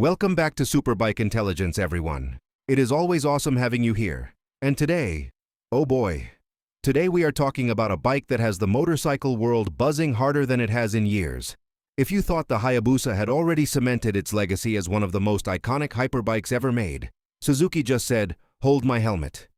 Welcome back to SuperBike Intelligence, everyone. It is always awesome having you here. And today, oh boy, today we are talking about a bike that has the motorcycle world buzzing harder than it has in years. If you thought the Hayabusa had already cemented its legacy as one of the most iconic hyperbikes ever made, Suzuki just said, "Hold my helmet."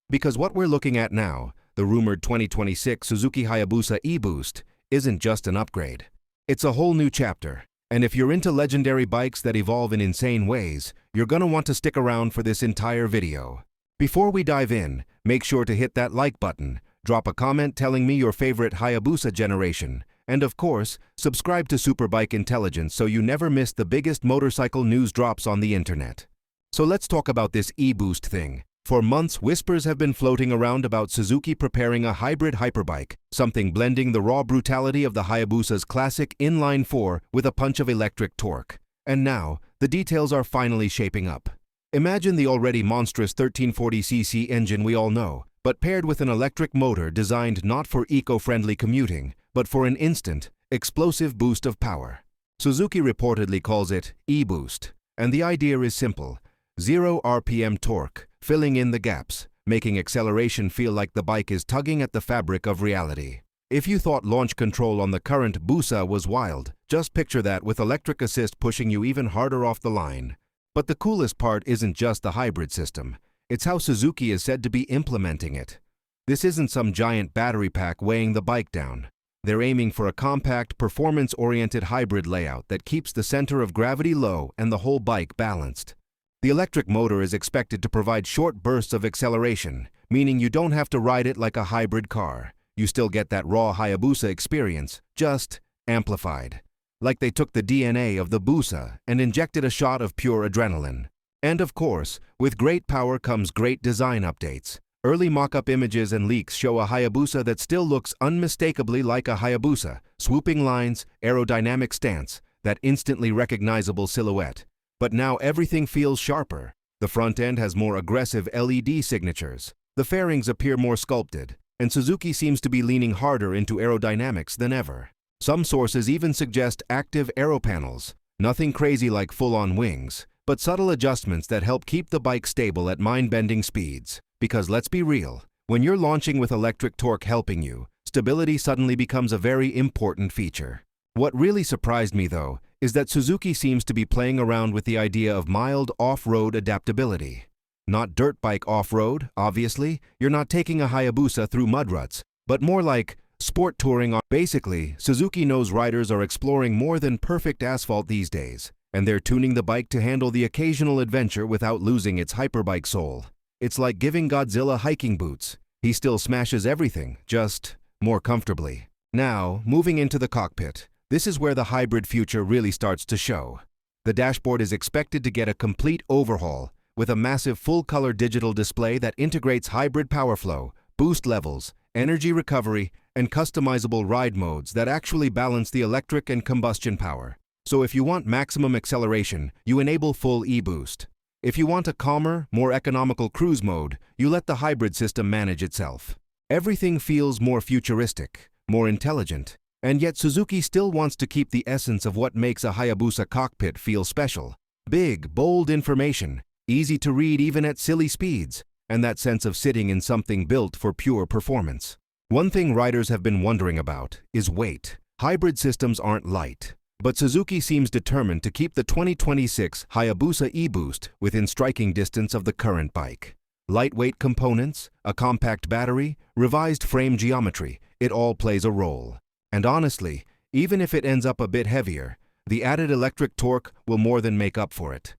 Because what we're looking at now, the rumored 2026 Suzuki Hayabusa E-Boost, isn't just an upgrade. It's a whole new chapter. And if you're into legendary bikes that evolve in insane ways, you're gonna want to stick around for this entire video. Before we dive in, make sure to hit that like button, drop a comment telling me your favorite Hayabusa generation, and of course, subscribe to SuperBike Intelligence so you never miss the biggest motorcycle news drops on the internet. So let's talk about this E-Boost thing. For months, whispers have been floating around about Suzuki preparing a hybrid hyperbike, something blending the raw brutality of the Hayabusa's classic inline-4 with a punch of electric torque. And now, the details are finally shaping up. Imagine the already monstrous 1340cc engine we all know, but paired with an electric motor designed not for eco-friendly commuting, but for an instant, explosive boost of power. Suzuki reportedly calls it E-Boost, and the idea is simple: 0 RPM torque, filling in the gaps, making acceleration feel like the bike is tugging at the fabric of reality. If you thought launch control on the current Busa was wild, just picture that with electric assist pushing you even harder off the line. But the coolest part isn't just the hybrid system, it's how Suzuki is said to be implementing it. This isn't some giant battery pack weighing the bike down. They're aiming for a compact, performance-oriented hybrid layout that keeps the center of gravity low and the whole bike balanced. The electric motor is expected to provide short bursts of acceleration, meaning you don't have to ride it like a hybrid car. You still get that raw Hayabusa experience, just amplified. Like they took the DNA of the Busa and injected a shot of pure adrenaline. And of course, with great power comes great design updates. Early mock-up images and leaks show a Hayabusa that still looks unmistakably like a Hayabusa, swooping lines, aerodynamic stance, that instantly recognizable silhouette. But now everything feels sharper. The front end has more aggressive LED signatures. The fairings appear more sculpted, and Suzuki seems to be leaning harder into aerodynamics than ever. Some sources even suggest active aero panels. Nothing crazy like full-on wings, but subtle adjustments that help keep the bike stable at mind-bending speeds. Because let's be real, when you're launching with electric torque helping you, stability suddenly becomes a very important feature. What really surprised me, though, is that Suzuki seems to be playing around with the idea of mild off-road adaptability. Not dirt bike off-road, obviously, you're not taking a Hayabusa through mud ruts, but more like sport touring on. Basically, Suzuki knows riders are exploring more than perfect asphalt these days, and they're tuning the bike to handle the occasional adventure without losing its hyperbike soul. It's like giving Godzilla hiking boots. He still smashes everything, just more comfortably. Now, moving into the cockpit. This is where the hybrid future really starts to show. The dashboard is expected to get a complete overhaul, with a massive full-color digital display that integrates hybrid power flow, boost levels, energy recovery, and customizable ride modes that actually balance the electric and combustion power. So if you want maximum acceleration, you enable full E-Boost. If you want a calmer, more economical cruise mode, you let the hybrid system manage itself. Everything feels more futuristic, more intelligent. And yet Suzuki still wants to keep the essence of what makes a Hayabusa cockpit feel special. Big, bold information, easy to read even at silly speeds, and that sense of sitting in something built for pure performance. One thing riders have been wondering about is weight. Hybrid systems aren't light, but Suzuki seems determined to keep the 2026 Hayabusa E-Boost within striking distance of the current bike. Lightweight components, a compact battery, revised frame geometry, it all plays a role. And honestly, even if it ends up a bit heavier, the added electric torque will more than make up for it.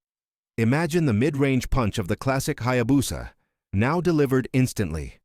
Imagine the mid-range punch of the classic Hayabusa, now delivered instantly.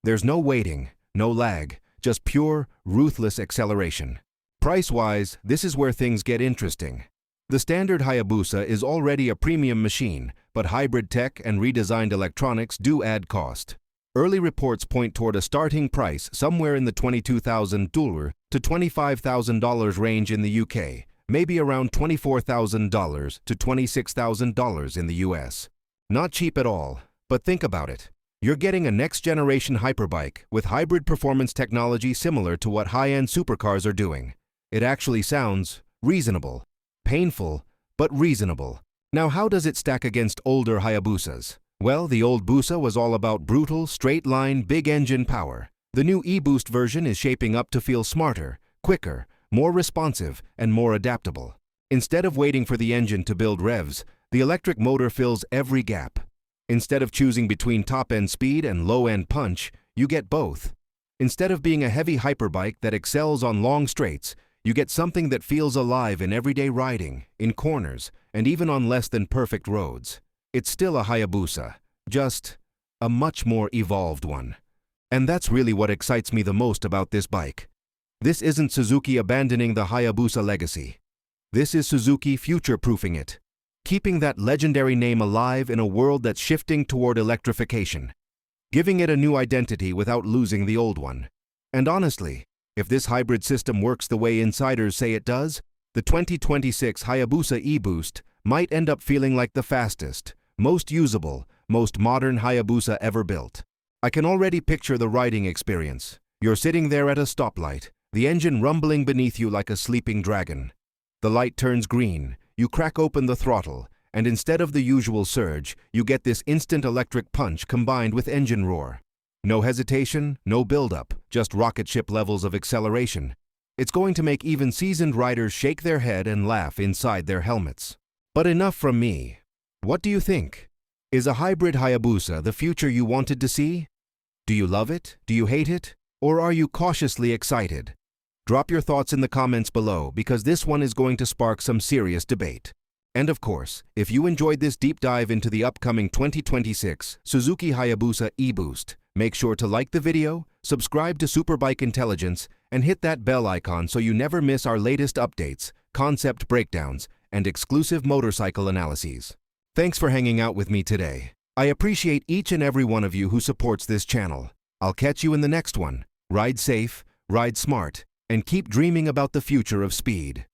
There's no waiting, no lag, just pure, ruthless acceleration. Price-wise, this is where things get interesting. The standard Hayabusa is already a premium machine, but hybrid tech and redesigned electronics do add cost. Early reports point toward a starting price somewhere in the $22,000 to $25,000 range in the UK, maybe around $24,000 to $26,000 in the US. Not cheap at all, but think about it. You're getting a next-generation hyperbike with hybrid performance technology similar to what high-end supercars are doing. It actually sounds reasonable. Painful, but reasonable. Now how does it stack against older Hayabusas? Well, the old Busa was all about brutal, straight-line, big-engine power. The new E-Boost version is shaping up to feel smarter, quicker, more responsive, and more adaptable. Instead of waiting for the engine to build revs, the electric motor fills every gap. Instead of choosing between top-end speed and low-end punch, you get both. Instead of being a heavy hyperbike that excels on long straights, you get something that feels alive in everyday riding, in corners, and even on less than perfect roads. It's still a Hayabusa, just a much more evolved one. And that's really what excites me the most about this bike. This isn't Suzuki abandoning the Hayabusa legacy. This is Suzuki future-proofing it, keeping that legendary name alive in a world that's shifting toward electrification, giving it a new identity without losing the old one. And honestly, if this hybrid system works the way insiders say it does, the 2026 Hayabusa E-Boost might end up feeling like the fastest, most usable, most modern Hayabusa ever built. I can already picture the riding experience. You're sitting there at a stoplight, the engine rumbling beneath you like a sleeping dragon. The light turns green, you crack open the throttle, and instead of the usual surge, you get this instant electric punch combined with engine roar. No hesitation, no build-up, just rocket ship levels of acceleration. It's going to make even seasoned riders shake their head and laugh inside their helmets. But enough from me. What do you think? Is a hybrid Hayabusa the future you wanted to see? Do you love it? Do you hate it? Or are you cautiously excited? Drop your thoughts in the comments below because this one is going to spark some serious debate. And of course, if you enjoyed this deep dive into the upcoming 2026 Suzuki Hayabusa E-Boost, make sure to like the video, subscribe to SuperBike Intelligence, and hit that bell icon so you never miss our latest updates, concept breakdowns, and exclusive motorcycle analyses. Thanks for hanging out with me today. I appreciate each and every one of you who supports this channel. I'll catch you in the next one. Ride safe, ride smart, and keep dreaming about the future of speed.